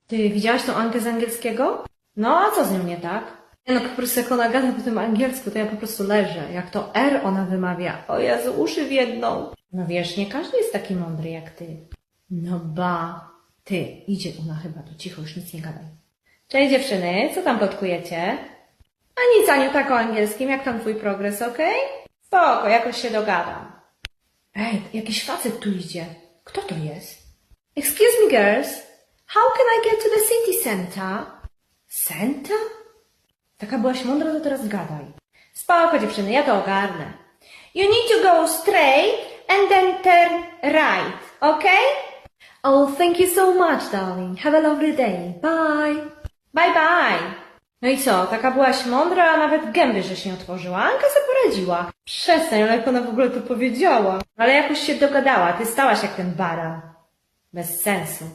Ty widziałaś tą Ankę z angielskiego? No, a co z nią nie tak? No po prostu jak ona gada po tym angielsku, to ja po prostu leżę. Jak to R ona wymawia. O Jezu, uszy wiedną. No wiesz, nie każdy jest taki mądry jak ty. No ba. Ty, idzie ona chyba, tu cicho, już nic nie gadaj. Cześć dziewczyny, co tam plotkujecie? A nic, Aniu, tak o angielskim, jak tam twój progres, okej? Spoko, jakoś się dogadam. Ej, jakiś facet tu idzie. Kto to jest? Excuse me, girls. How can I get to the city center? Center? Taka byłaś mądra, to teraz gadaj. Spoko, dziewczyny, ja to ogarnę. You need to go straight and then turn right, okay? Oh, thank you so much, darling. Have a lovely day. Bye. Bye, bye. No i co, taka byłaś mądra, a nawet gęby żeś nie otworzyła. Anka sobie poradziła. Przestań, ale jak ona w ogóle to powiedziała. Ale jakoś się dogadała, ty stałaś jak ten baran. Bez sensu.